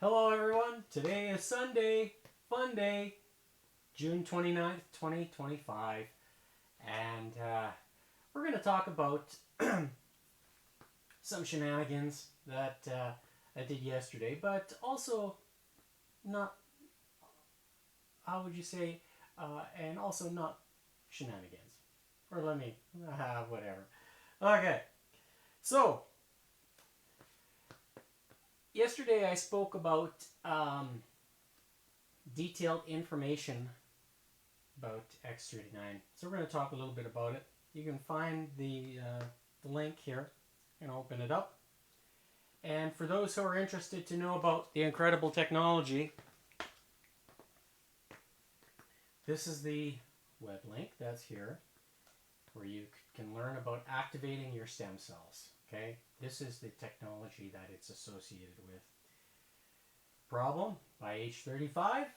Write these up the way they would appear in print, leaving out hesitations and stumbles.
Hello everyone, today is Sunday, fun day, June 29th, 2025, and we're going to talk about some shenanigans that I did yesterday, but also not, how would you say, and also not shenanigans, or let me, whatever. Okay, so yesterday I spoke about detailed information about X39. So we're going to talk a little bit about it. You can find the link here and open it up. And for those who are interested to know about the incredible technology, this is the web link that's here where you can learn about activating your stem cells. Okay, this is the technology that it's associated with. Problem, by age 35,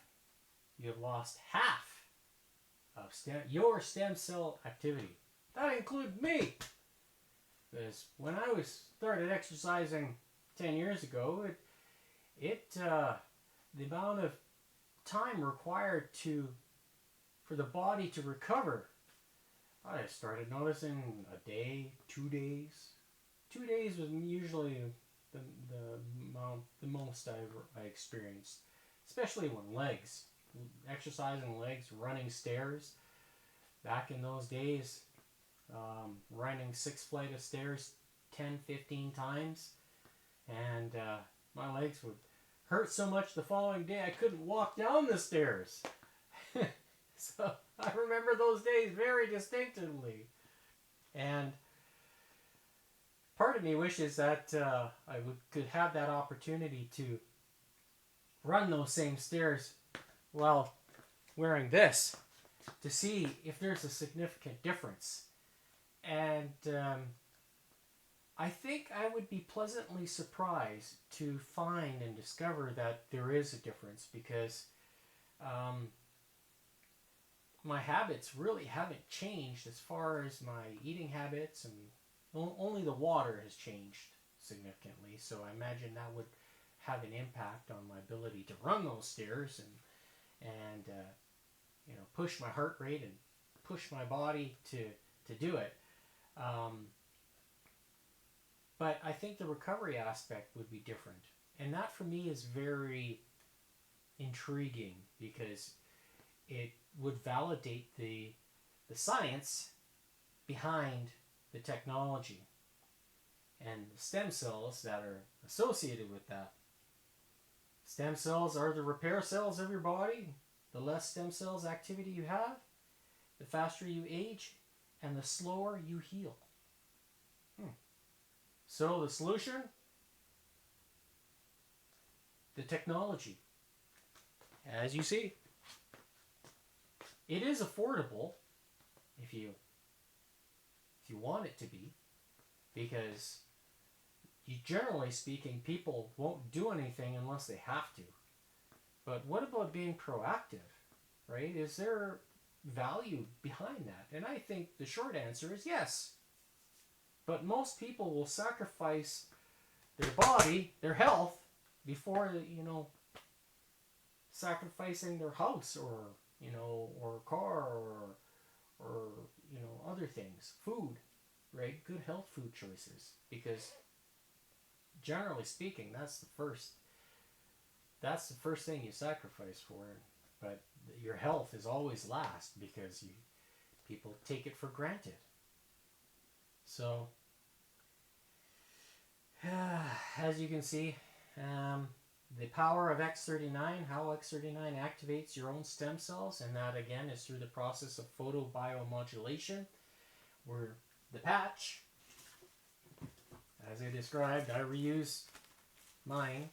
you have lost half of your stem cell activity. That includes me. Because when I started exercising 10 years ago, the amount of time required for the body to recover, I started noticing a day, 2 days. 2 days was usually the most I experienced, especially when exercising legs, running stairs. Back in those days, running 6 flights of stairs 10, 15 times, and my legs would hurt so much the following day I couldn't walk down the stairs. So I remember those days very distinctively. And part of me wishes that I could have that opportunity to run those same stairs while wearing this to see if there's a significant difference. And I think I would be pleasantly surprised to find and discover that there is a difference, because my habits really haven't changed as far as my eating habits, and only the water has changed significantly. So I imagine that would have an impact on my ability to run those stairs and push my heart rate and push my body to do it. But I think the recovery aspect would be different. And that for me is very intriguing, because it would validate the science behind the technology and the stem cells that are associated with that. Stem cells are the repair cells of your body. The less stem cells activity you have, the faster you age and the slower you heal. So the solution? The technology. As you see, it is affordable if you want it to be, because generally speaking, people won't do anything unless they have to. But what about being proactive, right? Is there value behind that? And I think the short answer is yes. But most people will sacrifice their body, their health, before, sacrificing their house or car or other things, food, right? Good health food choices, because generally speaking, that's the first thing you sacrifice for. But your health is always last, because people take it for granted. So, as you can see, the power of X39, how X39 activates your own stem cells, and that again is through the process of photobiomodulation, where the patch, as I described, I reuse mine.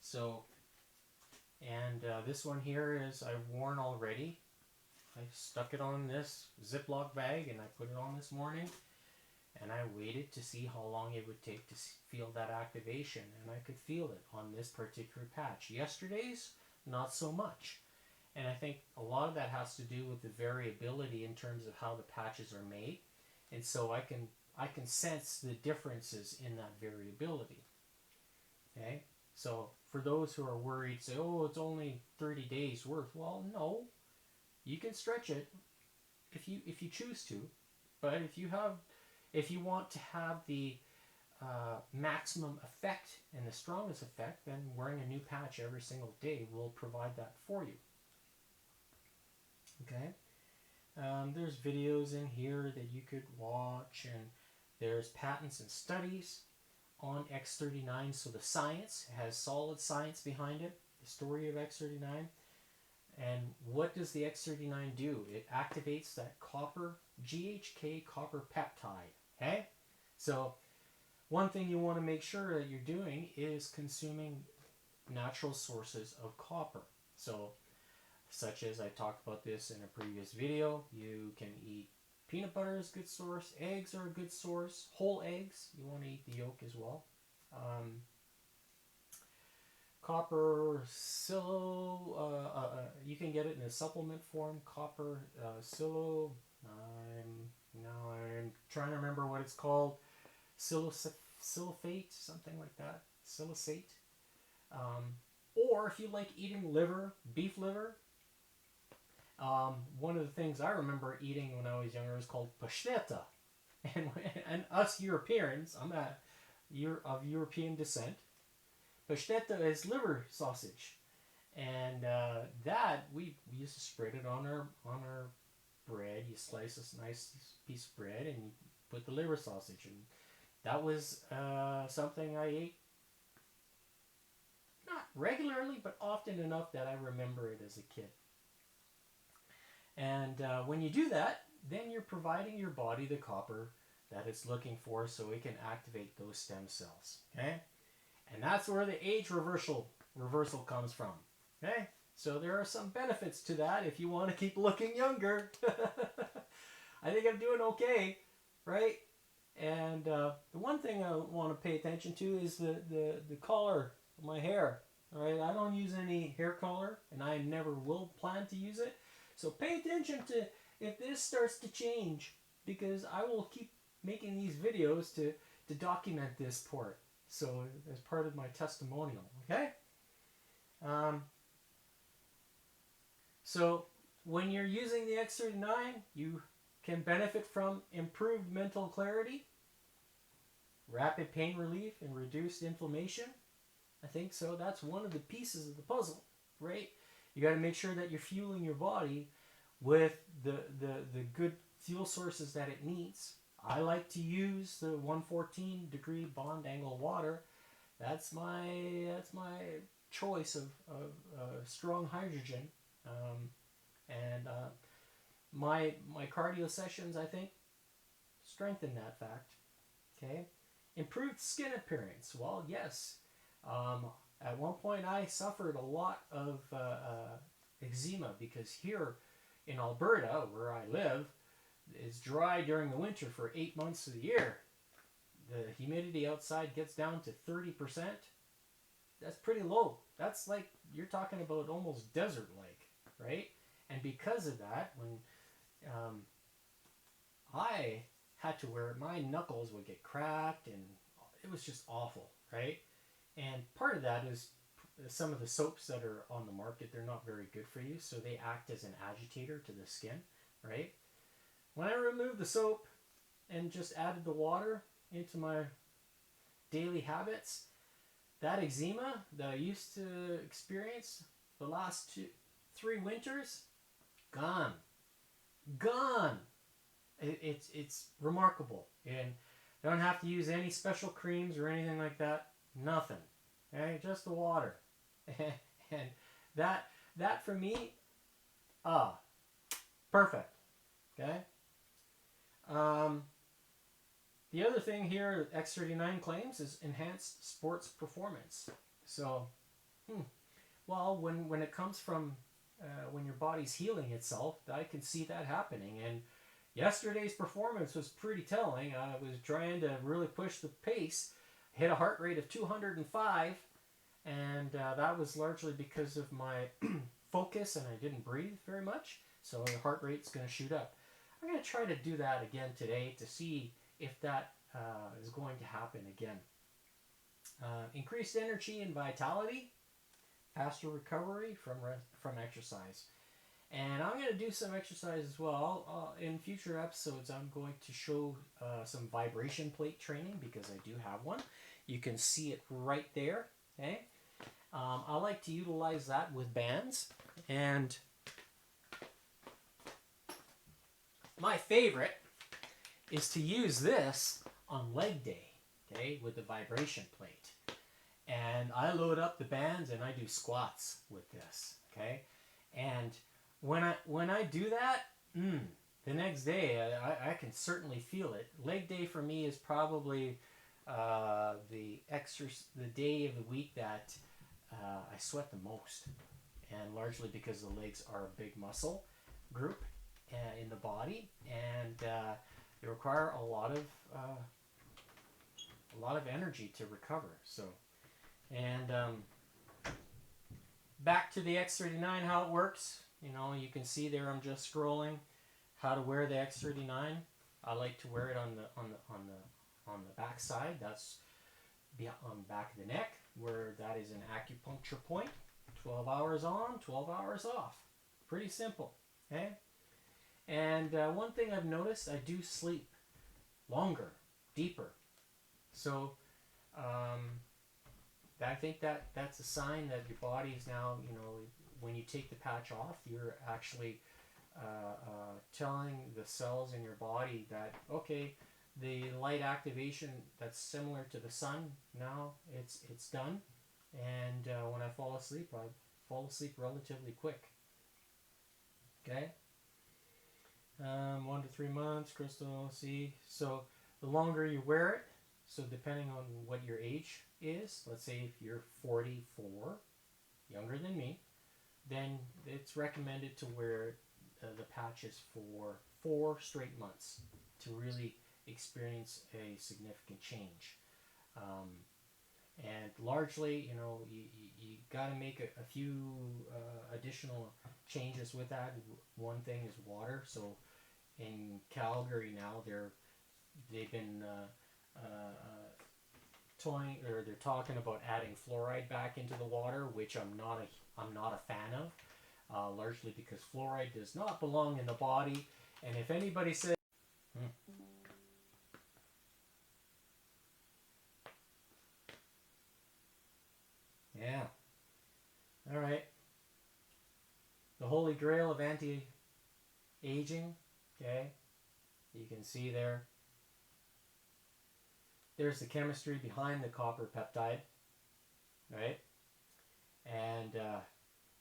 So, and this one here is I've worn already. I stuck it on this Ziploc bag and I put it on this morning, and I waited to see how long it would take to feel that activation, and I could feel it on this particular patch. Yesterday's, not so much. And I think a lot of that has to do with the variability in terms of how the patches are made, and so I can sense the differences in that variability. Okay, so for those who are worried, say, oh, it's only 30 days worth. Well, no, you can stretch it if you choose to, but if you want to have the maximum effect and the strongest effect, then wearing a new patch every single day will provide that for you. Okay. There's videos in here that you could watch, and there's patents and studies on X39. So the science has solid science behind it, the story of X39. And what does the X39 do? It activates that copper, GHK copper peptide. Okay? So one thing you want to make sure that you're doing is consuming natural sources of copper. So such as I talked about this in a previous video, you can eat peanut butter is a good source, eggs are a good source, whole eggs, you want to eat the yolk as well. Copper silo, you can get it in a supplement form, copper silo, I'm trying to remember what it's called, silifate, something like that, silicate. Or if you like eating liver, beef liver, one of the things I remember eating when I was younger was called pasteta. And us Europeans, I'm of European descent, pasteta is liver sausage. And that, we used to spread it on our bread. You slice a nice piece of bread and you put the liver sausage. And that was something I ate not regularly, but often enough that I remember it as a kid. And when you do that, then you're providing your body the copper that it's looking for so it can activate those stem cells. Okay? And that's where the age reversal comes from. Okay? So there are some benefits to that if you want to keep looking younger. I think I'm doing okay, right? And the one thing I want to pay attention to is the color of my hair. All right? I don't use any hair color, and I never will plan to use it. So pay attention to if this starts to change, because I will keep making these videos to document this part. So as part of my testimonial, okay? So when you're using the X39, you can benefit from improved mental clarity, rapid pain relief, and reduced inflammation. I think so. That's one of the pieces of the puzzle, right? You got to make sure that you're fueling your body with the good fuel sources that it needs. I like to use the 114 degree bond angle water. That's my choice of strong hydrogen. My cardio sessions, I think, strengthen that fact. Okay, improved skin appearance. Well, yes. At one point, I suffered a lot of eczema because here in Alberta, where I live, it's dry during the winter for 8 months of the year. The humidity outside gets down to 30%. That's pretty low. That's like, you're talking about almost desert-like, right? And because of that, when I had to wear it, my knuckles would get cracked and it was just awful, right? And part of that is some of the soaps that are on the market, they're not very good for you, so they act as an agitator to the skin, right? When I removed the soap and just added the water into my daily habits, that eczema that I used to experience the last 3 winters, gone. It's remarkable, and I don't have to use any special creams or anything like that. Nothing. Okay, just the water. And that for me, perfect. Okay. The other thing here X39 claims is enhanced sports performance. So, well, when it comes from when your body's healing itself, I can see that happening. And yesterday's performance was pretty telling. I was trying to really push the pace, hit a heart rate of 205, and that was largely because of my focus, and I didn't breathe very much, so the heart rate's going to shoot up. I'm going to try to do that again today to see if that is going to happen again. Increased energy and vitality. faster recovery from exercise. And I'm going to do some exercise as well. In future episodes, I'm going to show some vibration plate training because I do have one. You can see it right there. Okay, I like to utilize that with bands. And my favorite is to use this on leg day, okay, with the vibration plate. And I load up the bands and I do squats with this, okay? And when I do that, the next day I can certainly feel it. Leg day for me is probably the day of the week that I sweat the most, and largely because the legs are a big muscle group in the body, and they require a lot of energy to recover. So, and back to the X39, how it works. You know, you can see there. I'm just scrolling how to wear the X39. I like to wear it on the back side. That's on the back of the neck, where that is an acupuncture point. 12 hours on, 12 hours off. Pretty simple. Okay. And one thing I've noticed, I do sleep longer, deeper. So I think that's a sign that your body is now, you know, when you take the patch off, you're actually telling the cells in your body that, okay, the light activation that's similar to the sun, now it's done. And when I fall asleep, I fall asleep relatively quick. Okay? 1 to 3 months, crystal, see. So the longer you wear it, so depending on what your age is, let's say if you're 44, younger than me, then it's recommended to wear the patches for 4 straight months to really experience a significant change. And largely, you know, you got to make a few additional changes with that. One thing is water. So in Calgary now, they've been they're talking about adding fluoride back into the water, which I'm not a fan of, largely because fluoride does not belong in the body. And if anybody says, yeah, all right, the holy grail of anti-aging, okay, you can see there's the chemistry behind the copper peptide, right? And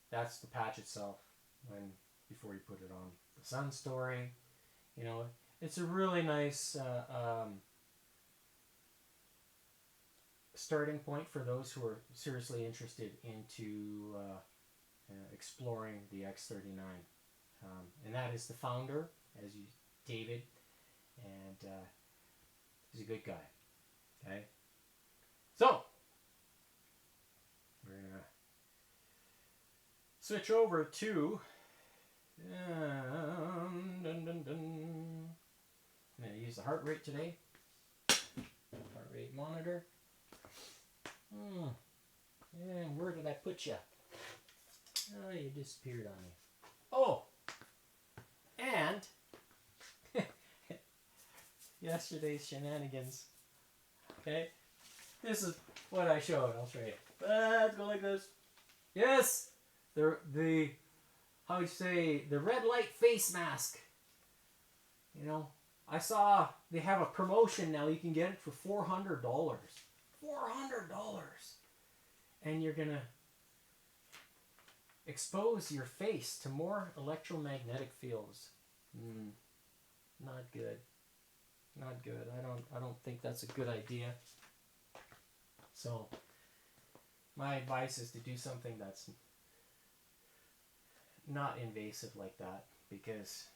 that's the patch itself before you put it on. The sun story, you know, it's a really nice starting point for those who are seriously interested into exploring the X39. And that is the founder, David, and he's a good guy. Okay, so we're gonna switch over to I'm gonna use the heart rate today. Heart rate monitor. And where did I put you? Oh, you disappeared on me. Oh, and yesterday's shenanigans. Okay, this is what I showed. I'll show you. Let's go like this. Yes, the how you say, the red light face mask. You know, I saw they have a promotion now. You can get it for $400. $400, and you're gonna expose your face to more electromagnetic fields. Not good. Not good. I don't think that's a good idea. So my advice is to do something that's not invasive like that, because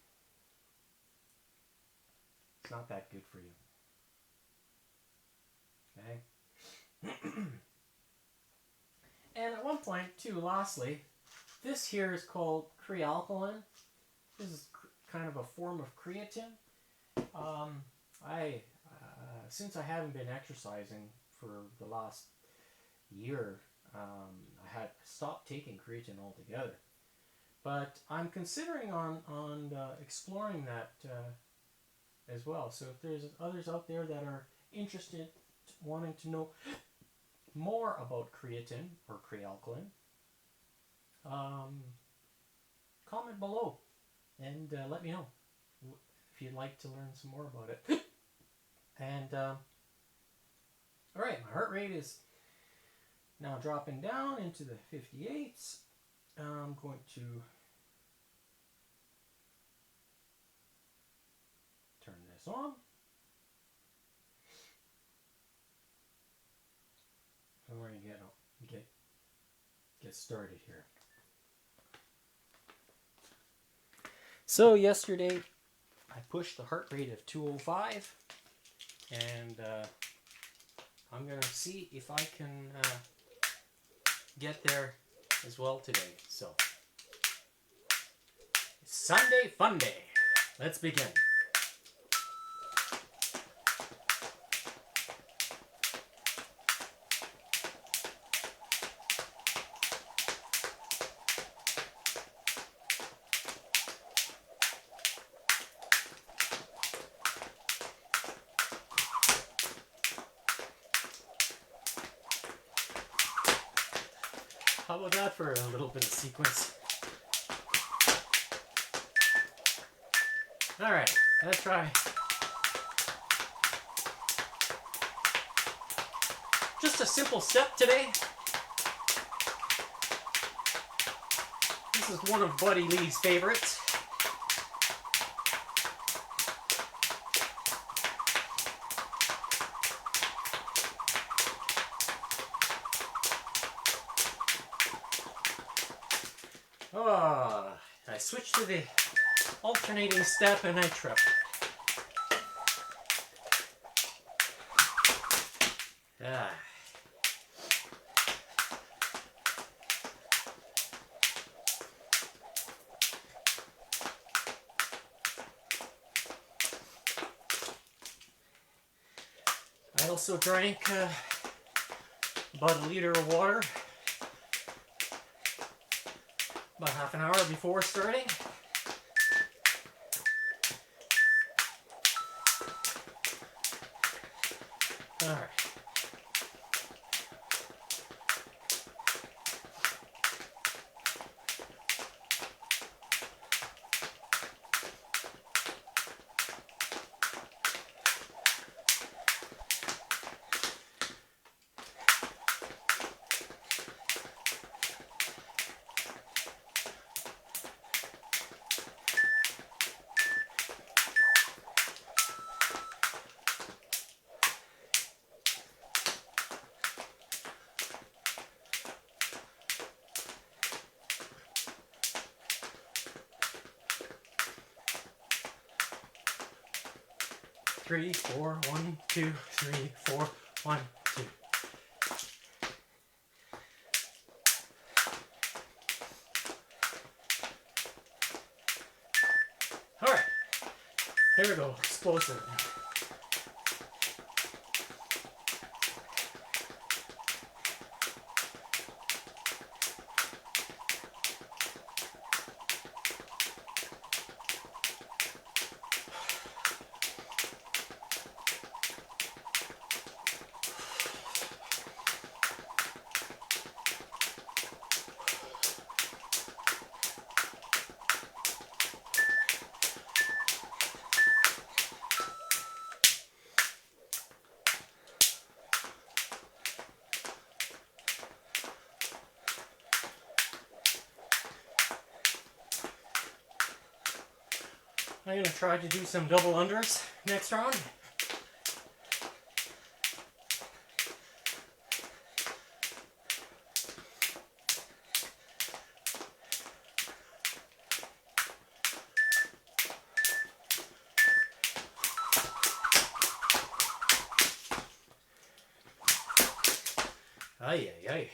it's not that good for you. Okay? And at one point too, lastly, this here is called kre-alkalyn. This is kind of a form of creatine. Since I haven't been exercising for the last year, I had stopped taking creatine altogether. But I'm considering on exploring that as well. So if there's others out there that are interested, wanting to know more about creatine or kre-alkalyn, comment below and let me know if you'd like to learn some more about it. And all right, my heart rate is now dropping down into the 58s. I'm going to turn this on. And we're going to get started here. So yesterday I pushed the heart rate of 205, and I'm going to see if I can get there as well today. So it's Sunday fun day. Let's begin. How about that for a little bit of sequence? All right, let's try. Just a simple step today. This is one of Buddy Lee's favorites. Oh, I switched to the alternating step and I tripped. Ah. I also drank about a liter of water about half an hour before starting. All right. Three, four, 1, 2, 3, 4, 1, 2. All right, here we go, explosive. I'm going to try to do some double unders next round. Ay, ay, ay.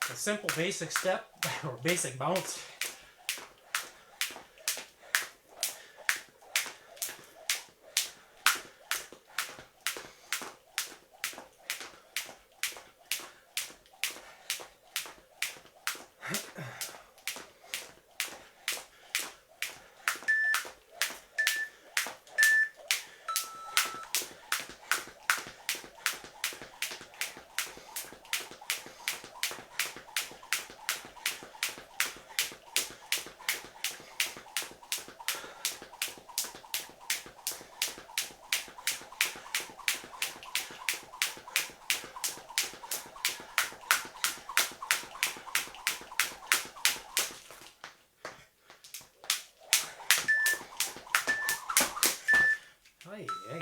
A simple basic step or basic bounce. Ay, ay.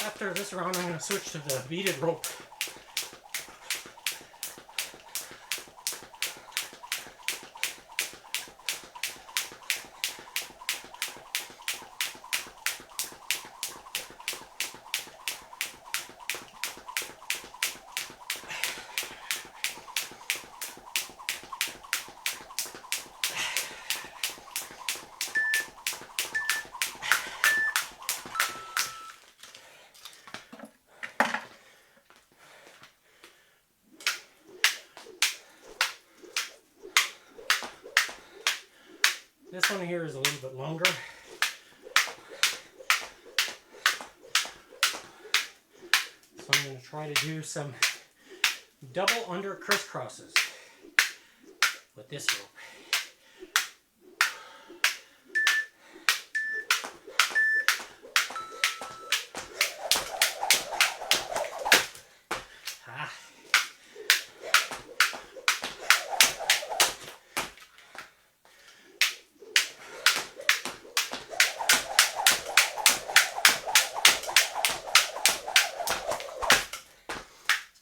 After this round, I'm going to switch to the beaded rope. This one here is a little bit longer. So I'm going to try to do some double under crisscrosses with this rope.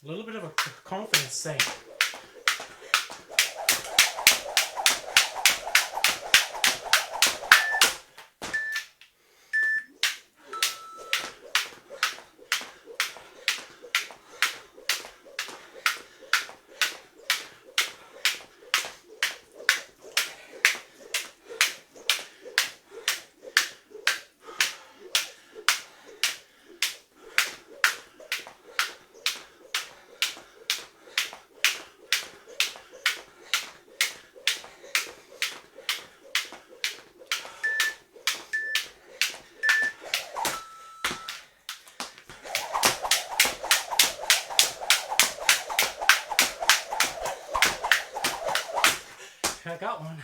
A little bit of a confidence thing. I got one.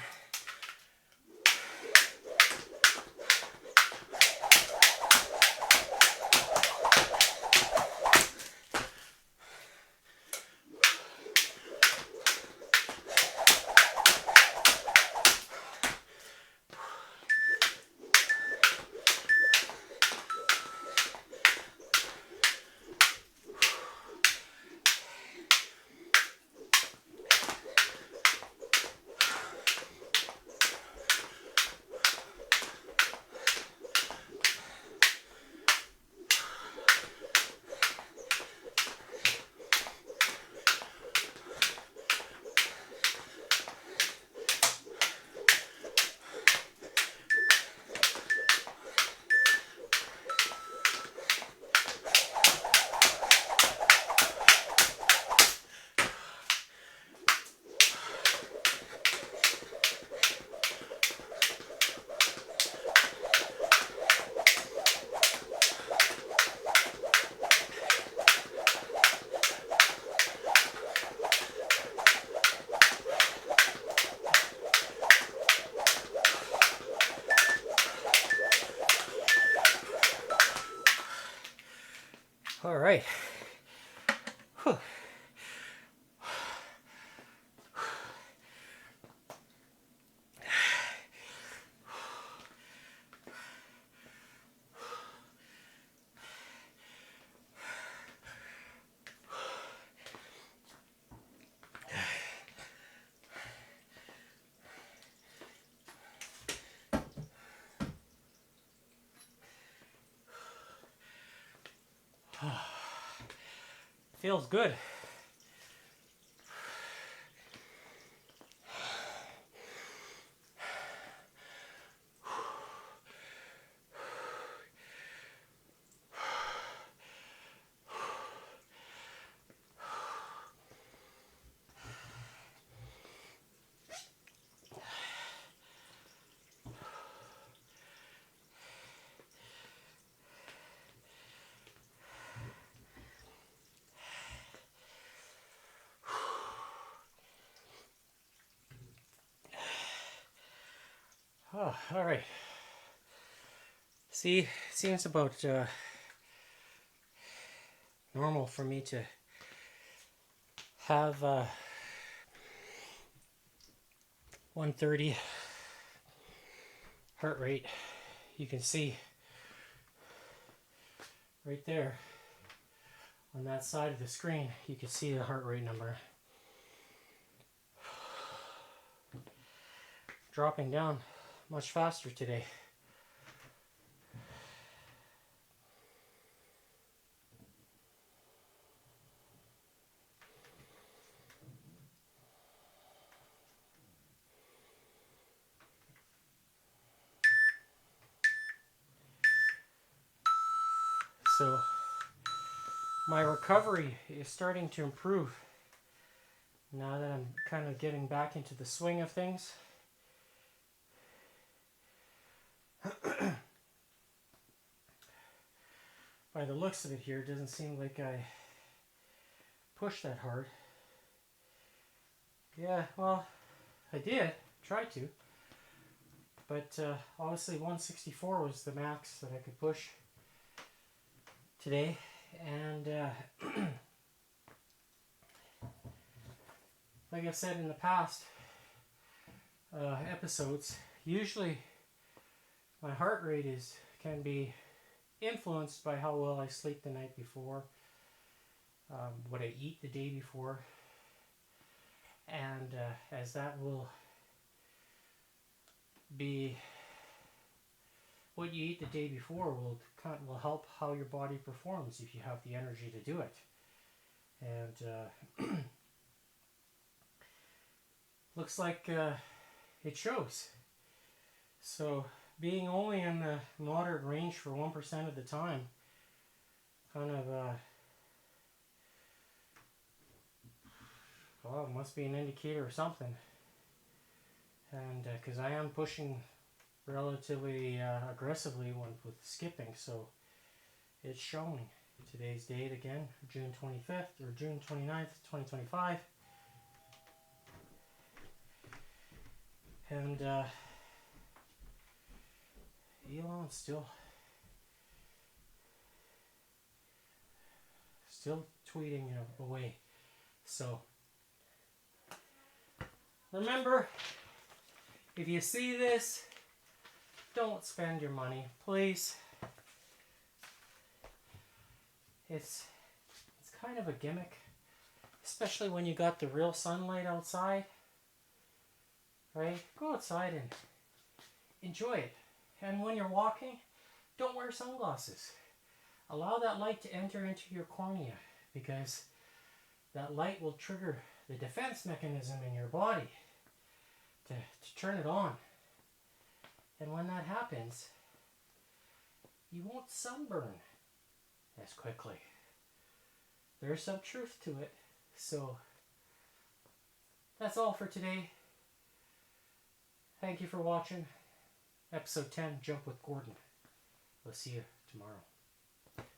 All right. Whew. Feels good. Oh, all right. See, it seems about normal for me to have 130 heart rate. You can see right there on that side of the screen, you can see the heart rate number dropping down much faster today. So my recovery is starting to improve now that I'm kind of getting back into the swing of things. By the looks of it here, it doesn't seem like I pushed that hard. Yeah, well, I did, tried to. But obviously 164 was the max that I could push today. And like I've said in the past episodes, usually my heart rate can be influenced by how well I sleep the night before, what I eat the day before, and as that will be what you eat the day before will help how your body performs if you have the energy to do it. And looks like it shows. So being only in the moderate range for 1% of the time kind of well, it must be an indicator or something. And because I am pushing relatively aggressively with skipping, so it's showing. Today's date again, June 25th or June 29th, 2025. And Elon's still tweeting away. So remember, if you see this, don't spend your money, please. It's kind of a gimmick, especially when you got the real sunlight outside, right? Go outside and enjoy it. And when you're walking, don't wear sunglasses. Allow that light to enter into your cornea, because that light will trigger the defense mechanism in your body to turn it on. And when that happens, you won't sunburn as quickly. There's some truth to it. So that's all for today. Thank you for watching. Episode 10, Jump with Gordon. We'll see you tomorrow.